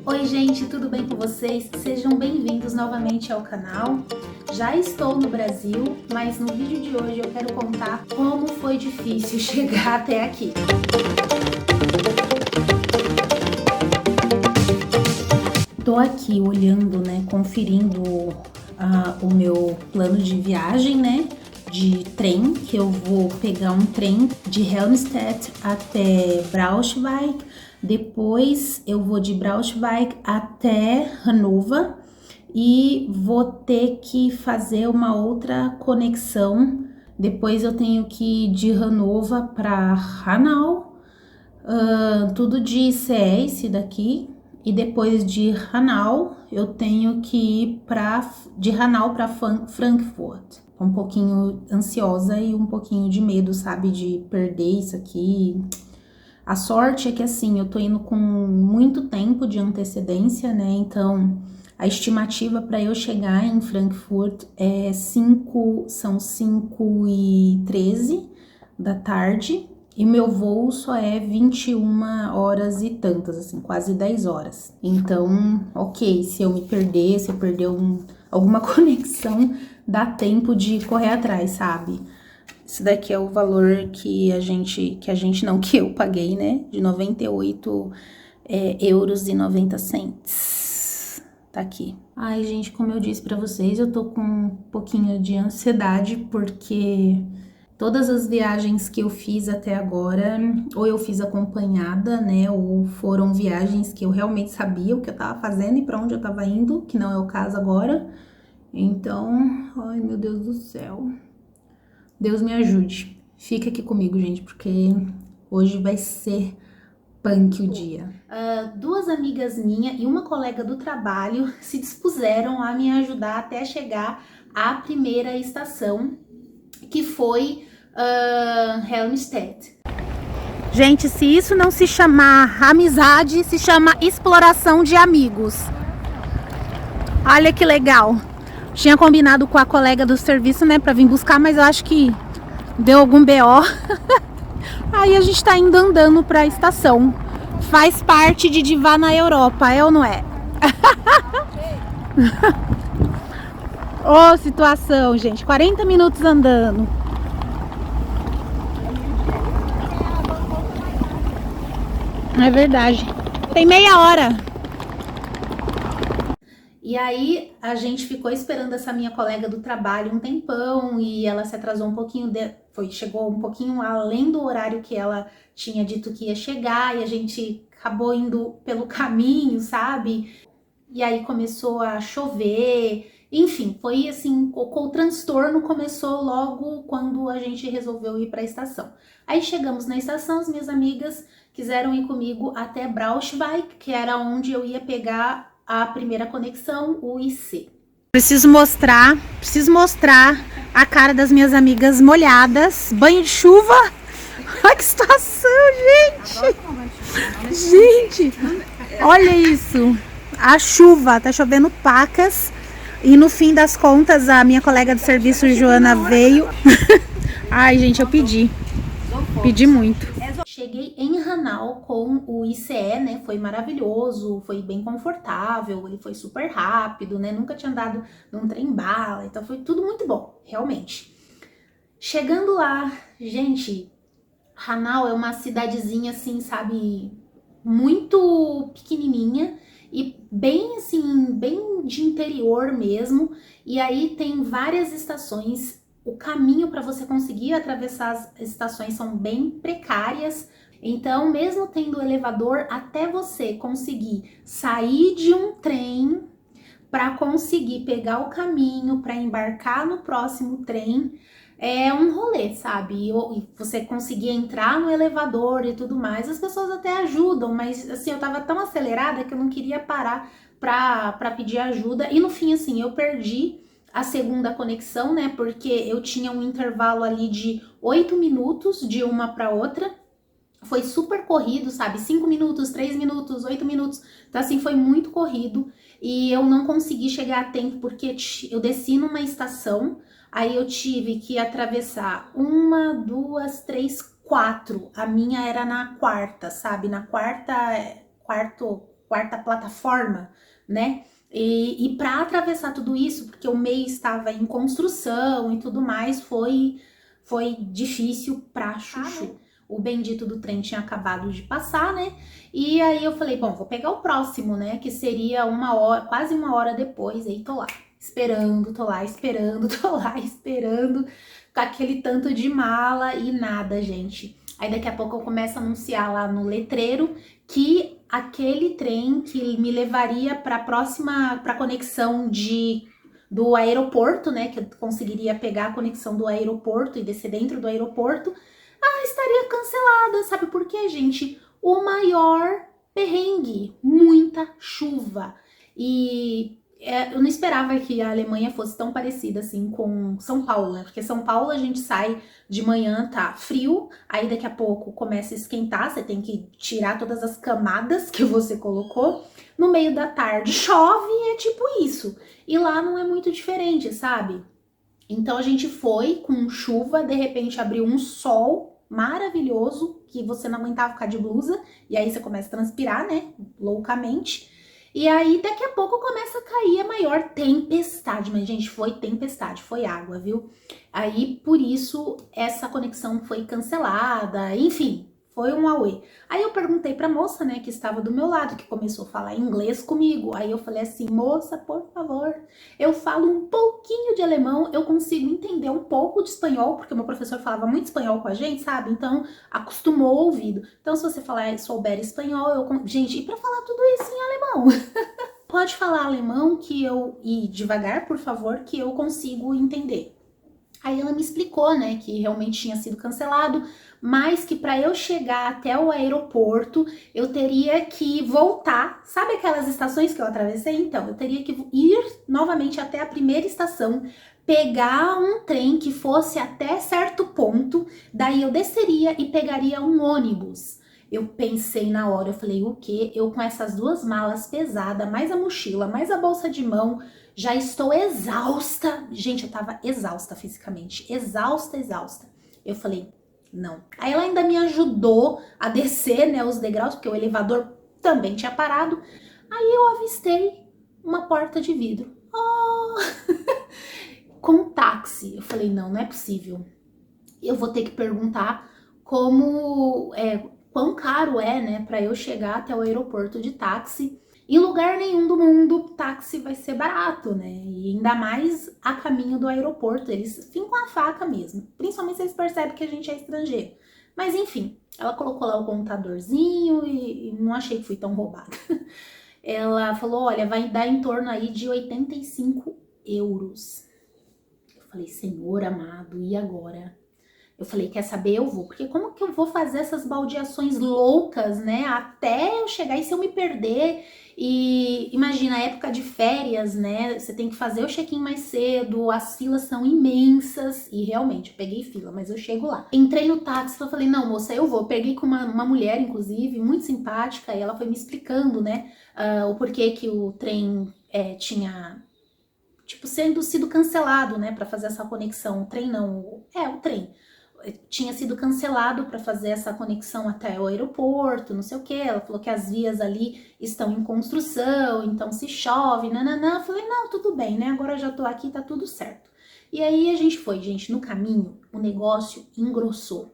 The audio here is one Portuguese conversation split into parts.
Oi gente, tudo bem com vocês? Sejam bem-vindos novamente ao canal. Já estou no Brasil, mas no vídeo de hoje eu quero contar como foi difícil chegar até aqui. Tô aqui olhando, né, conferindo o meu plano de viagem, né, de trem, que eu vou pegar um trem de Helmstedt até Braunschweig. Depois eu vou de Braunschweig até Hannover e vou ter que fazer uma outra conexão. Depois eu tenho que ir de Hannover para Hanau, tudo de ICE esse daqui. E depois de Hanau eu tenho que ir de Hanau para Frankfurt. Um pouquinho ansiosa e um pouquinho de medo, sabe, de perder isso aqui. A sorte é que assim, eu tô indo com muito tempo de antecedência, né? Então, a estimativa para eu chegar em Frankfurt são 5h13 da tarde e meu voo só é 21 horas e tantas, assim, quase 10 horas. Então, ok, se eu me perder, se eu perder alguma conexão, dá tempo de correr atrás, sabe? Esse daqui é o valor que eu paguei, né? De 98 euros e 90 cents. Tá aqui. Ai, gente, como eu disse pra vocês, eu tô com um pouquinho de ansiedade, porque todas as viagens que eu fiz até agora, ou eu fiz acompanhada, né? Ou foram viagens que eu realmente sabia o que eu tava fazendo e pra onde eu tava indo, que não é o caso agora. Então, ai, meu Deus do céu. Deus me ajude. Fica aqui comigo, gente, porque hoje vai ser punk o dia. Duas amigas minhas e uma colega do trabalho se dispuseram a me ajudar até chegar à primeira estação, que foi Helmstedt. Gente, se isso não se chamar amizade, se chama exploração de amigos. Olha que legal. Tinha combinado com a colega do serviço, né, pra vir buscar, mas eu acho que deu algum BO. Aí a gente tá indo andando pra estação. Faz parte de Diva na Europa, é ou não é? Ô, situação, gente. 40 minutos andando. É verdade. Tem meia hora. E aí a gente ficou esperando essa minha colega do trabalho um tempão e ela se atrasou um pouquinho, chegou um pouquinho além do horário que ela tinha dito que ia chegar, e a gente acabou indo pelo caminho, sabe? E aí começou a chover, enfim, foi assim, o transtorno começou logo quando a gente resolveu ir para a estação. Aí chegamos na estação, as minhas amigas quiseram ir comigo até Braunschweig, que era onde eu ia pegar a primeira conexão, o IC. Preciso mostrar a cara das minhas amigas molhadas, banho de chuva. Olha que situação, gente! Gente, olha isso! A chuva, tá chovendo pacas. E no fim das contas, a minha colega do serviço, Joana, veio. Ai, gente, eu pedi muito. Cheguei em Hanau com o ICE, né? Foi maravilhoso, foi bem confortável, ele foi super rápido, né? Nunca tinha andado num trem-bala, então foi tudo muito bom, realmente. Chegando lá, gente, Hanau é uma cidadezinha assim, sabe, muito pequenininha e bem assim, bem de interior mesmo. E aí tem várias estações. O caminho para você conseguir atravessar as estações são bem precárias. Então, mesmo tendo elevador, até você conseguir sair de um trem para conseguir pegar o caminho para embarcar no próximo trem, é um rolê, sabe? E você conseguir entrar no elevador e tudo mais, as pessoas até ajudam, mas assim, eu tava tão acelerada que eu não queria parar pra pedir ajuda. E no fim, assim, eu perdi a segunda conexão, né? Porque eu tinha um intervalo ali de 8 minutos de uma para outra. Foi super corrido, sabe? 5 minutos, 3 minutos, 8 minutos. Então, assim, foi muito corrido. E eu não consegui chegar a tempo porque eu desci numa estação. Aí eu tive que atravessar 1, 2, 3, 4. A minha era na quarta, sabe? Na quarta quarta plataforma, né? E para atravessar tudo isso, porque o meio estava em construção e tudo mais, foi difícil pra Chuchu. O bendito do trem tinha acabado de passar, né? E aí eu falei, bom, vou pegar o próximo, né? Que seria 1 hora, quase 1 hora depois. Aí tô lá, esperando, tô lá esperando, tô lá esperando, com aquele tanto de mala e nada, gente. Aí daqui a pouco eu começo a anunciar lá no letreiro que aquele trem que me levaria para a próxima, para a conexão do aeroporto, né, que eu conseguiria pegar a conexão do aeroporto e descer dentro do aeroporto, estaria cancelada. Sabe por quê, gente? O maior perrengue, muita chuva. E eu não esperava que a Alemanha fosse tão parecida assim com São Paulo, né? Porque São Paulo a gente sai de manhã, tá frio, aí daqui a pouco começa a esquentar, você tem que tirar todas as camadas que você colocou. No meio da tarde chove e é tipo isso. E lá não é muito diferente, sabe? Então a gente foi com chuva, de repente abriu um sol maravilhoso, que você não aguentava ficar de blusa, e aí você começa a transpirar, né, loucamente. E aí daqui a pouco começa a cair a maior tempestade, mas gente, foi tempestade, foi água, viu? Aí por isso essa conexão foi cancelada, enfim, foi um auê. Aí eu perguntei pra moça, né, que estava do meu lado, que começou a falar inglês comigo. Aí eu falei assim, moça, por favor, eu falo um pouquinho de alemão, eu consigo entender um pouco de espanhol, porque meu professor falava muito espanhol com a gente, sabe? Então, acostumou o ouvido. Então, se você falar, souber espanhol, gente, e pra falar tudo isso em alemão? Pode falar alemão e devagar, por favor, que eu consigo entender. Aí ela me explicou, né, que realmente tinha sido cancelado, mas que para eu chegar até o aeroporto, eu teria que voltar. Sabe aquelas estações que eu atravessei? Então, eu teria que ir novamente até a primeira estação, pegar um trem que fosse até certo ponto, daí eu desceria e pegaria um ônibus. Eu pensei na hora, eu falei, o quê? Eu com essas 2 malas pesadas, mais a mochila, mais a bolsa de mão, já estou exausta. Gente, eu tava exausta fisicamente. Exausta, exausta. Eu falei, não. Aí ela ainda me ajudou a descer, né, os degraus, porque o elevador também tinha parado. Aí eu avistei uma porta de vidro. Oh! Com táxi. Eu falei, não, não é possível. Eu vou ter que perguntar quão caro é, né, para eu chegar até o aeroporto de táxi. Em lugar nenhum do mundo, táxi vai ser barato, né? E ainda mais a caminho do aeroporto. Eles fincam a faca mesmo. Principalmente se eles percebem que a gente é estrangeiro. Mas enfim, ela colocou lá o contadorzinho e não achei que fui tão roubada. Ela falou, olha, vai dar em torno aí de 85 euros. Eu falei, Senhor amado, e agora? Eu falei, quer saber? Eu vou. Porque como que eu vou fazer essas baldeações loucas, né? Até eu chegar e se eu me perder. E imagina, época de férias, né? Você tem que fazer o check-in mais cedo, as filas são imensas. E realmente, eu peguei fila, mas eu chego lá. Entrei no táxi, eu falei, não, moça, eu vou. Eu peguei com uma mulher, inclusive, muito simpática, e ela foi me explicando, né? O porquê que o trem tinha, tipo, sido cancelado, né? Pra fazer essa conexão. O trem não, o trem tinha sido cancelado para fazer essa conexão até o aeroporto, não sei o que. Ela falou que as vias ali estão em construção, então se chove, nananã. Eu falei, não, tudo bem, né? Agora eu já tô aqui, tá tudo certo. E aí a gente foi, gente, no caminho, o negócio engrossou.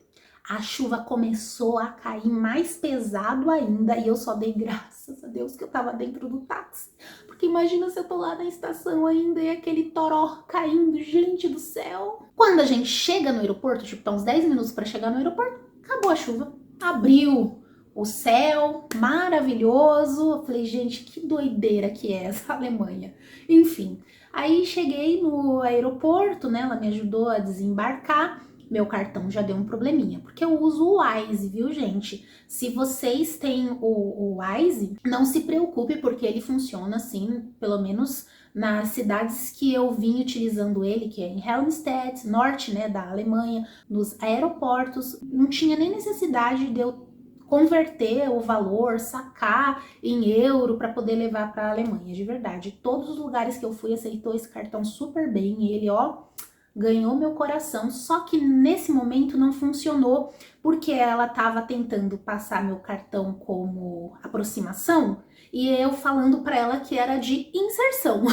A chuva começou a cair mais pesado ainda e eu só dei graças a Deus que eu tava dentro do táxi. Porque imagina se eu tô lá na estação ainda e aquele toró caindo, gente do céu. Quando a gente chega no aeroporto, tipo, tá uns 10 minutos para chegar no aeroporto, acabou a chuva. Abriu o céu, maravilhoso. Eu falei, gente, que doideira que é essa Alemanha. Enfim, aí cheguei no aeroporto, né, ela me ajudou a desembarcar. Meu cartão já deu um probleminha, porque eu uso o Wise, viu, gente? Se vocês têm o Wise, não se preocupe, porque ele funciona assim, pelo menos nas cidades que eu vim utilizando ele, que é em Helmstedt, norte, né, da Alemanha, nos aeroportos, não tinha nem necessidade de eu converter o valor, sacar em euro para poder levar para a Alemanha, de verdade. Todos os lugares que eu fui aceitou esse cartão super bem, e ele, ó, ganhou meu coração. Só que nesse momento não funcionou, porque ela estava tentando passar meu cartão como aproximação e eu falando pra ela que era de inserção.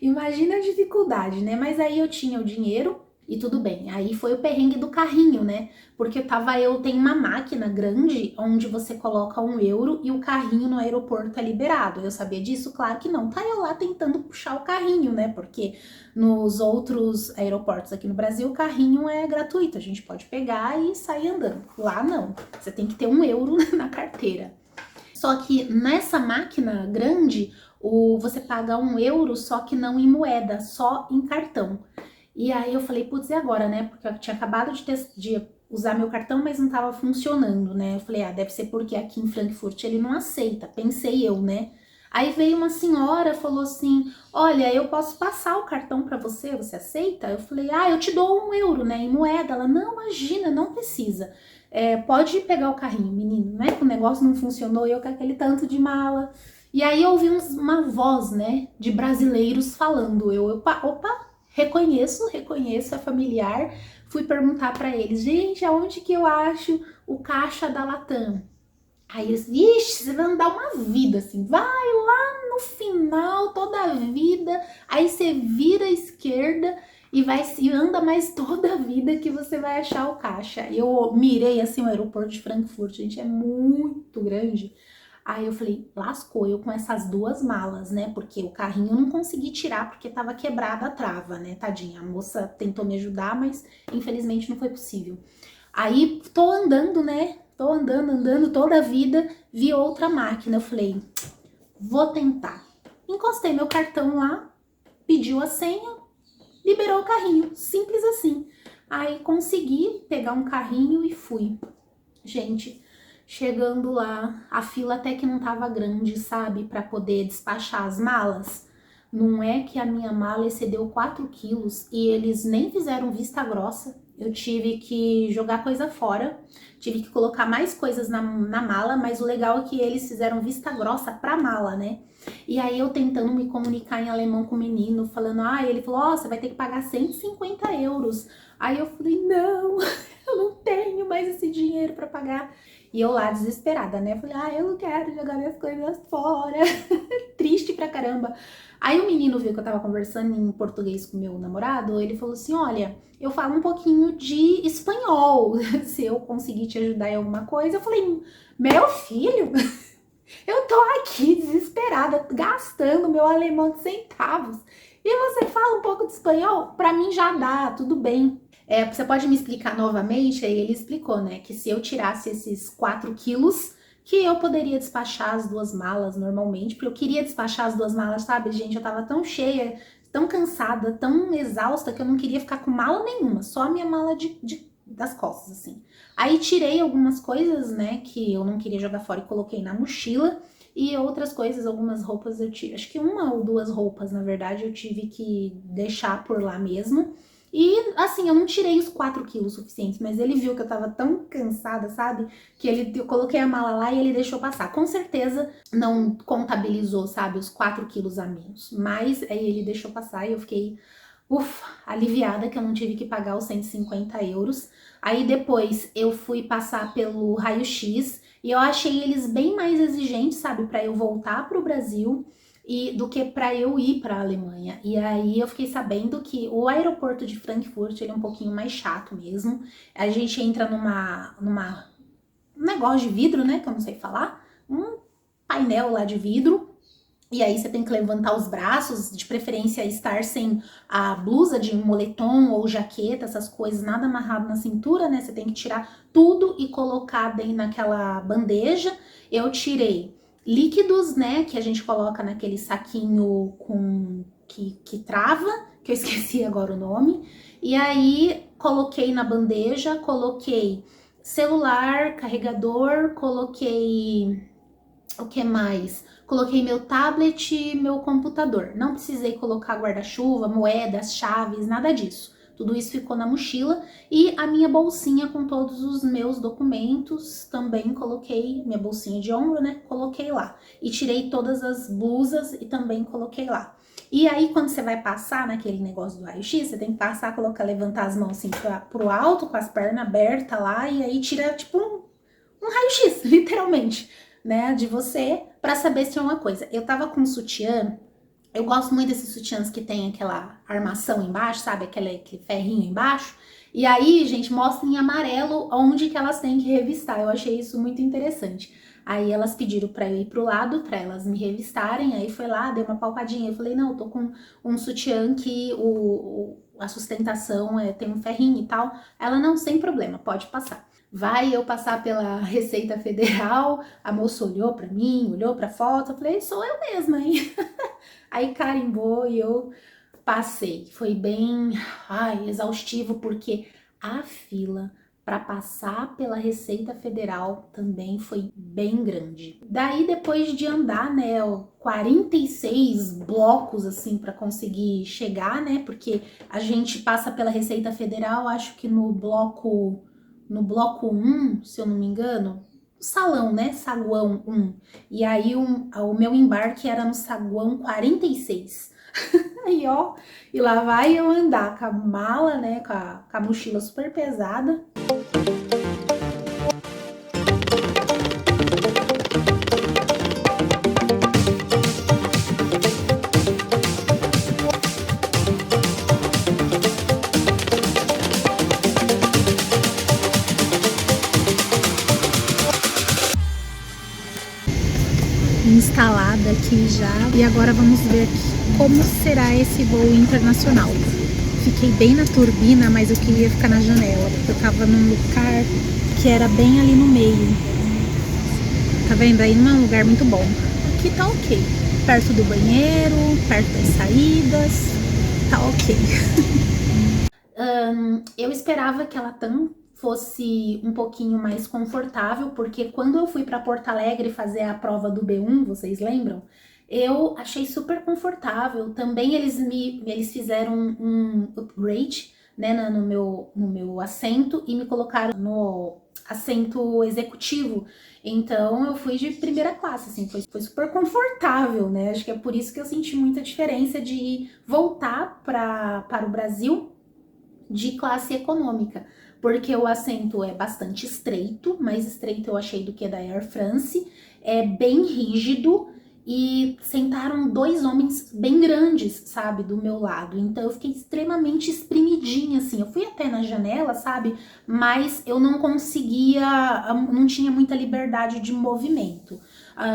Imagina a dificuldade, né? Mas aí eu tinha o dinheiro e tudo bem. Aí foi o perrengue do carrinho, né? Porque eu tenho uma máquina grande onde você coloca 1 euro e o carrinho no aeroporto é liberado. Eu sabia disso? Claro que não. Tá eu lá tentando puxar o carrinho, né? Porque nos outros aeroportos aqui no Brasil o carrinho é gratuito. A gente pode pegar e sair andando. Lá não. Você tem que ter 1 euro na carteira. Só que nessa máquina grande, você paga 1 euro, só que não em moeda, só em cartão. E aí eu falei, putz, e agora, né? Porque eu tinha acabado de usar meu cartão, mas não tava funcionando, né? Eu falei, deve ser porque aqui em Frankfurt ele não aceita, pensei eu, né? Aí veio uma senhora, falou assim, olha, eu posso passar o cartão pra você, você aceita? Eu falei, eu te dou 1 euro, né, em moeda. Ela, não, imagina, não precisa. Pode pegar o carrinho, menino, né? Que o negócio não funcionou, eu com aquele tanto de mala. E aí eu ouvi uma voz, né, de brasileiros falando. Opa, reconheço, é familiar. Fui perguntar pra eles, gente, aonde que eu acho o caixa da Latam? Aí eles, ixi, você vai andar uma vida assim, vai lá no final, toda a vida, aí você vira à esquerda e anda mais toda a vida que você vai achar o caixa. Eu mirei assim o aeroporto de Frankfurt, gente, é muito grande. Aí eu falei, lascou eu com essas 2 malas, né? Porque o carrinho eu não consegui tirar porque tava quebrada a trava, né? Tadinha, a moça tentou me ajudar, mas infelizmente não foi possível. Aí tô andando, né? Tô andando toda a vida, vi outra máquina. Eu falei, vou tentar. Encostei meu cartão lá, pediu a senha, liberou o carrinho. Simples assim. Aí consegui pegar um carrinho e fui. Gente, chegando lá, a fila até que não tava grande, sabe? Pra poder despachar as malas. Não é que a minha mala excedeu 4 quilos e eles nem fizeram vista grossa. Eu tive que jogar coisa fora, tive que colocar mais coisas na mala, mas o legal é que eles fizeram vista grossa pra mala, né? E aí eu tentando me comunicar em alemão com o menino, falando, ele falou, você vai ter que pagar 150 euros. Aí eu falei, não, eu não tenho mais esse dinheiro pra pagar. E eu lá desesperada, né? Falei, eu não quero jogar minhas coisas fora. Triste pra caramba. Aí o menino viu que eu tava conversando em português com meu namorado, ele falou assim, olha, eu falo um pouquinho de espanhol, se eu conseguir te ajudar em alguma coisa. Eu falei, meu filho, eu tô aqui desesperada, gastando meu alemão de centavos. E você fala um pouco de espanhol? Pra mim já dá, tudo bem. Você pode me explicar novamente? Aí ele explicou, né, que se eu tirasse esses 4 quilos, que eu poderia despachar as 2 malas normalmente, porque eu queria despachar as 2 malas, sabe, gente? Eu tava tão cheia, tão cansada, tão exausta, que eu não queria ficar com mala nenhuma, só a minha mala das costas, assim. Aí tirei algumas coisas, né, que eu não queria jogar fora e coloquei na mochila, e outras coisas, algumas roupas eu tive, acho que 1 ou 2 roupas, na verdade, eu tive que deixar por lá mesmo. E assim, eu não tirei os 4 quilos suficientes, mas ele viu que eu tava tão cansada, sabe? Que eu coloquei a mala lá e ele deixou passar. Com certeza não contabilizou, sabe, os 4 quilos a menos. Mas aí ele deixou passar e eu fiquei, aliviada que eu não tive que pagar os 150 euros. Aí depois eu fui passar pelo raio-x e eu achei eles bem mais exigentes, sabe, pra eu voltar pro Brasil do que para eu ir para a Alemanha. E aí eu fiquei sabendo que o aeroporto de Frankfurt ele é um pouquinho mais chato mesmo. A gente entra um negócio de vidro, né, que eu não sei falar, um painel lá de vidro. E aí você tem que levantar os braços, de preferência estar sem a blusa de moletom ou jaqueta, essas coisas, nada amarrado na cintura, né? Você tem que tirar tudo e colocar dentro naquela bandeja. Eu tirei líquidos, né, que a gente coloca naquele saquinho que trava, que eu esqueci agora o nome. E aí coloquei na bandeja, coloquei celular, carregador, coloquei o que mais? Coloquei meu tablet e meu computador. Não precisei colocar guarda-chuva, moedas, chaves, nada disso. Tudo isso ficou na mochila e a minha bolsinha com todos os meus documentos também coloquei, minha bolsinha de ombro, né? Coloquei lá. E tirei todas as blusas e também coloquei lá. E aí, quando você vai passar naquele negócio do raio-x, você tem que passar, levantar as mãos assim pro alto, com as pernas abertas lá, e aí tira tipo um raio-x, literalmente. né, de você, pra saber se é uma coisa. Eu tava com um sutiã, eu gosto muito desses sutiãs que tem aquela armação embaixo, sabe, aquele ferrinho embaixo. E aí, gente, mostra em amarelo onde que elas têm que revistar. Eu achei isso muito interessante. Aí elas pediram pra eu ir pro lado, pra elas me revistarem. Aí foi lá, dei uma palpadinha. Eu falei, não, eu tô com um sutiã que a sustentação tem um ferrinho e tal. Ela, não, sem problema, pode passar. Vai eu passar pela Receita Federal, a moça olhou pra mim, olhou pra foto, eu falei, sou eu mesma, hein? Aí carimbou e eu passei. Foi bem, exaustivo, porque a fila para passar pela Receita Federal também foi bem grande. Daí, depois de andar, né, 46 blocos assim para conseguir chegar, né, porque a gente passa pela Receita Federal, acho que no bloco 1, se eu não me engano, salão, né, saguão 1. E aí o meu embarque era no saguão 46. Aí, ó, e lá vai eu andar com a mala, né, com a mochila super pesada. Instalada aqui já. E agora vamos ver aqui como será esse voo internacional. Fiquei bem na turbina, mas eu queria ficar na janela, porque eu tava num lugar que era bem ali no meio. Tá vendo? Aí não é um lugar muito bom. Aqui tá ok. Perto do banheiro, perto das saídas, tá ok. Eu esperava que ela fosse um pouquinho mais confortável, porque quando eu fui para Porto Alegre fazer a prova do B1, vocês lembram? Eu achei super confortável. Também eles fizeram um upgrade, né, no meu assento e me colocaram no assento executivo. Então eu fui de primeira classe, assim, foi super confortável, né? Acho que é por isso que eu senti muita diferença de voltar para o Brasil de classe econômica, porque o assento é bastante estreito, mais estreito eu achei do que da Air France, é bem rígido e sentaram dois homens bem grandes, sabe, do meu lado. Então eu fiquei extremamente espremidinha, assim. Eu fui até na janela, sabe, mas eu não conseguia, não tinha muita liberdade de movimento.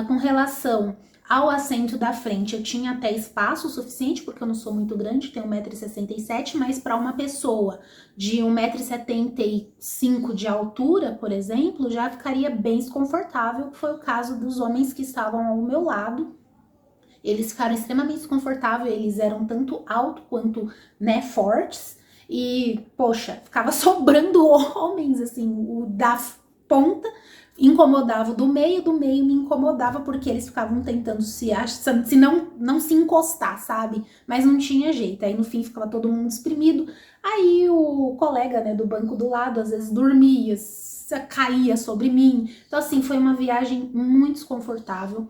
Com relação ao assento da frente, eu tinha até espaço suficiente, porque eu não sou muito grande, tenho 1,67 m, mas para uma pessoa de 1,75 m de altura, por exemplo, já ficaria bem desconfortável, que foi o caso dos homens que estavam ao meu lado. Eles ficaram extremamente desconfortáveis, eles eram tanto alto quanto, né, fortes, e, poxa, ficava sobrando homens, assim, o da ponta incomodava o do meio me incomodava porque eles ficavam tentando se não se encostar, sabe? Mas não tinha jeito, aí no fim ficava todo mundo exprimido, aí o colega, né, do banco do lado às vezes dormia, caía sobre mim, então assim, foi uma viagem muito desconfortável.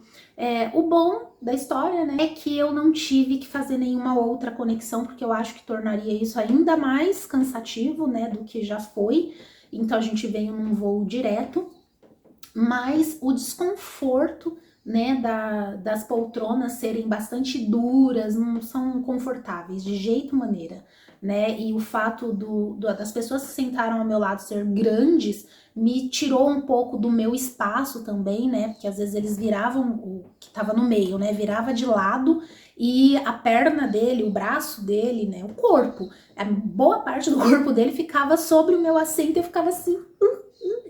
O bom da história, né, é que eu não tive que fazer nenhuma outra conexão, porque eu acho que tornaria isso ainda mais cansativo, né, do que já foi, então a gente veio num voo direto. Mas o desconforto, né, das poltronas serem bastante duras, não são confortáveis de jeito maneira, né, e o fato das pessoas que sentaram ao meu lado ser grandes me tirou um pouco do meu espaço também, né, porque às vezes eles viravam, o que tava no meio, né, virava de lado e a perna dele, o braço dele, né, o corpo, a boa parte do corpo dele ficava sobre o meu assento e eu ficava assim,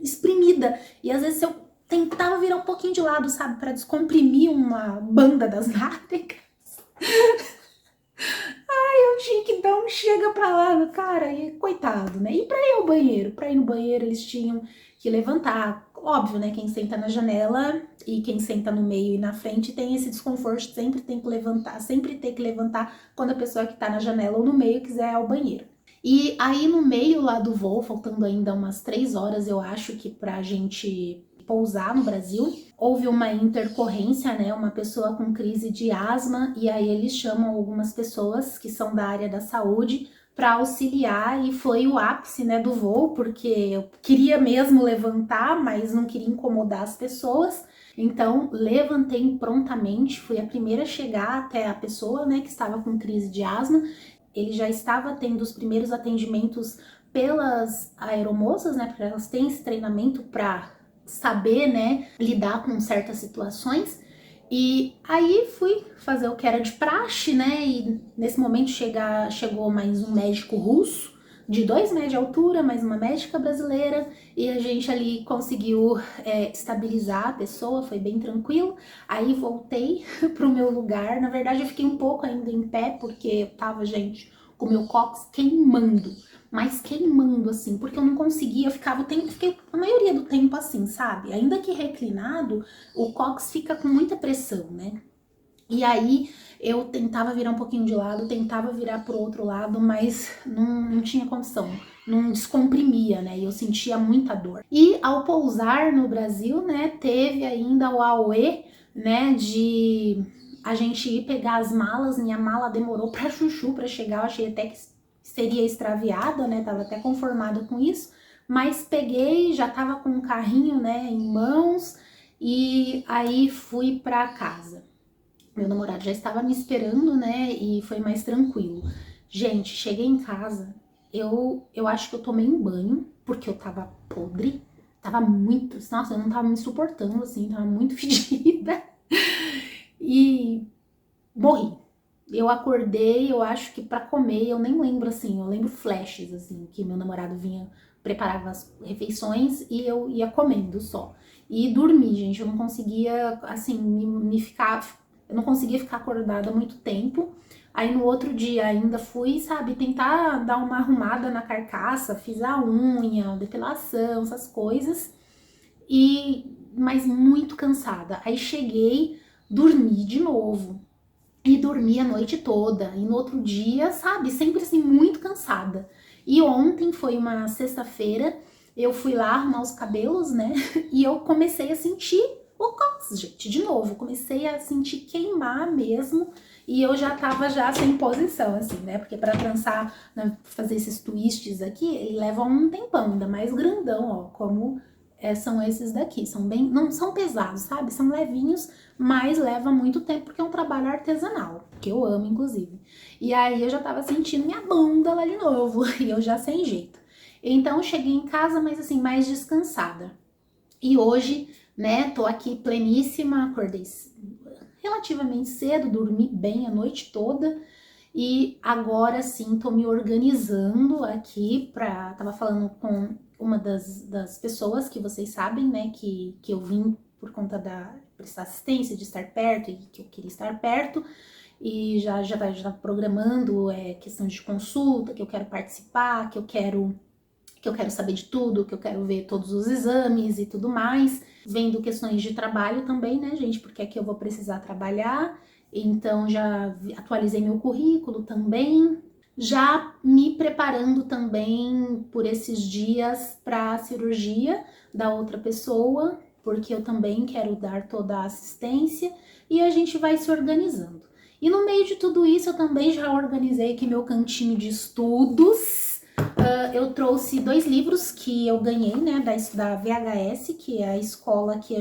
exprimida. E às vezes eu tentava virar um pouquinho de lado, sabe, para descomprimir uma banda das nádegas. Eu tinha que dar um chega pra lá, cara, e coitado, né? E pra ir ao banheiro? Pra ir no banheiro eles tinham que levantar. Óbvio, né? Quem senta na janela e quem senta no meio e na frente tem esse desconforto, sempre tem que levantar, sempre tem que levantar quando a pessoa que tá na janela ou no meio quiser ir ao banheiro. E aí no meio lá do voo, faltando ainda umas 3 horas, eu acho que pra gente pousar no Brasil, houve uma intercorrência, né, uma pessoa com crise de asma, e aí eles chamam algumas pessoas que são da área da saúde para auxiliar, e foi o ápice, né, do voo, porque eu queria mesmo levantar, mas não queria incomodar as pessoas, Então, levantei prontamente, fui a primeira a chegar até a pessoa, né, que estava com crise de asma. Ele já estava tendo os primeiros atendimentos pelas aeromoças, né, porque elas têm esse treinamento para saber, né, lidar com certas situações. E aí fui fazer o que era de praxe, né, e nesse momento chegou mais um médico russo, de 2 metros de altura, mais uma médica brasileira, e a gente ali conseguiu estabilizar a pessoa, foi bem tranquilo. Aí voltei pro meu lugar, na verdade eu fiquei um pouco ainda em pé, porque eu tava, gente, com o meu cóccix queimando, mas queimando assim, porque eu não conseguia, fiquei a maioria do tempo assim, sabe? Ainda que reclinado, o cóccix fica com muita pressão, né? E aí eu tentava virar um pouquinho de lado, tentava virar pro outro lado, mas não tinha condição, não descomprimia, né? E eu sentia muita dor. E ao pousar no Brasil, né, teve ainda o auê, né, de a gente ir pegar as malas. Minha mala demorou pra chuchu pra chegar, eu achei até que seria extraviada, né? Tava até conformada com isso, mas peguei, já tava com o carrinho, né, em mãos, e aí fui pra casa. Meu namorado já estava me esperando, né? E foi mais tranquilo. Gente, cheguei em casa, eu acho que eu tomei um banho, porque eu tava podre, tava muito, nossa, eu não tava me suportando, assim, tava muito fedida. E morri. Eu acordei, eu acho que pra comer, eu nem lembro, assim, eu lembro flashes, assim, que meu namorado vinha, preparava as refeições e eu ia comendo só. E dormi, gente, eu não conseguia, assim, eu não conseguia ficar acordada muito tempo. Aí no outro dia ainda fui, sabe, tentar dar uma arrumada na carcaça, fiz a unha, depilação, essas coisas. Mas muito cansada. Aí cheguei, dormi de novo. E dormi a noite toda. E no outro dia, sabe, sempre assim, muito cansada. E ontem foi uma sexta-feira, eu fui lá arrumar os cabelos, né? E eu comecei a sentir o cóccix, gente, de novo. Comecei a sentir queimar mesmo. E eu já tava já sem posição, assim, né? Porque para trançar, né, fazer esses twists aqui, ele leva um tempão, ainda mais grandão, ó, como são esses daqui. São bem, não são pesados, sabe? São levinhos, mas leva muito tempo porque é um trabalho artesanal, que eu amo, inclusive. E aí eu já tava sentindo minha bunda lá de novo, e eu já sem jeito. Então eu cheguei em casa, mas assim, mais descansada. E hoje, né, tô aqui pleníssima, acordei relativamente cedo, dormi bem a noite toda. E agora sim, tô me organizando aqui pra... Tava falando com uma das pessoas que vocês sabem, né, que eu vim por conta da prestar assistência, de estar perto e que eu queria estar perto. E já tá programando questão de consulta, que eu quero participar, que eu quero saber de tudo, que eu quero ver todos os exames e tudo mais. Vendo questões de trabalho também, né, gente, porque aqui eu vou precisar trabalhar. Então já atualizei meu currículo também, já me preparando também por esses dias para a cirurgia da outra pessoa, porque eu também quero dar toda a assistência e a gente vai se organizando. E no meio de tudo isso eu também já organizei aqui meu cantinho de estudos. Eu trouxe 2 livros que eu ganhei, né, da VHS, que é a escola que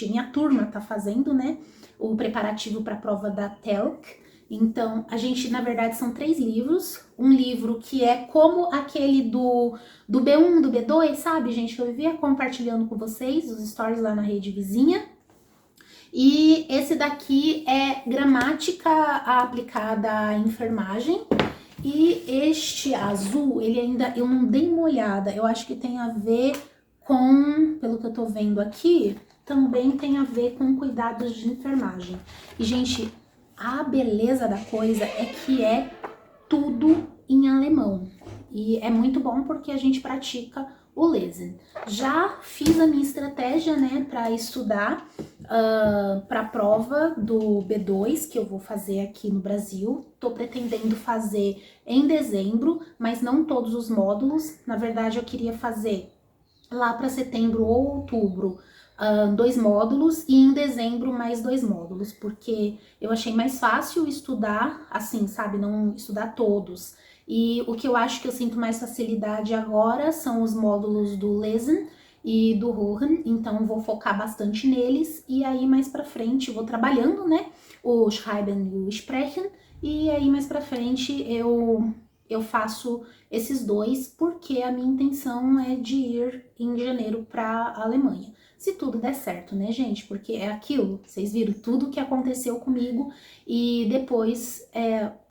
minha turma tá fazendo, né, o preparativo para a prova da TELC. Então, a gente, na verdade, são 3 livros. Um livro que é como aquele do B1, do B2, sabe, gente? Que eu vivia compartilhando com vocês, os stories lá na rede vizinha. E esse daqui é gramática aplicada à enfermagem. E este azul, ele ainda, eu não dei uma olhada, eu acho que tem a ver com, pelo que eu tô vendo aqui, também tem a ver com cuidados de enfermagem. E, gente, a beleza da coisa é que é tudo em alemão. E é muito bom porque a gente pratica o lesen. Já fiz a minha estratégia, né, para estudar para a prova do B2 que eu vou fazer aqui no Brasil. Tô pretendendo fazer em dezembro, mas não todos os módulos. Na verdade, eu queria fazer lá para setembro ou outubro 2 módulos e em dezembro mais 2 módulos, porque eu achei mais fácil estudar assim, sabe, não estudar todos. E o que eu acho que eu sinto mais facilidade agora são os módulos do Lesen e do Rohan, então vou focar bastante neles, e aí mais pra frente vou trabalhando, né, o Schreiben e o Sprechen, e aí mais pra frente eu faço esses dois, porque a minha intenção é de ir em janeiro pra Alemanha. Se tudo der certo, né, gente? Porque é aquilo, vocês viram tudo que aconteceu comigo e depois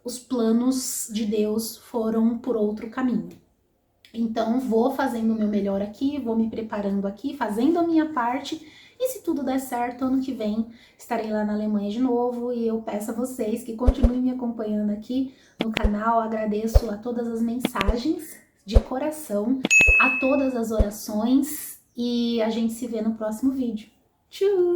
os planos de Deus foram por outro caminho. Então, vou fazendo o meu melhor aqui, vou me preparando aqui, fazendo a minha parte. E se tudo der certo, ano que vem estarei lá na Alemanha de novo. E eu peço a vocês que continuem me acompanhando aqui no canal. Agradeço a todas as mensagens de coração, a todas as orações. E a gente se vê no próximo vídeo. Tchau!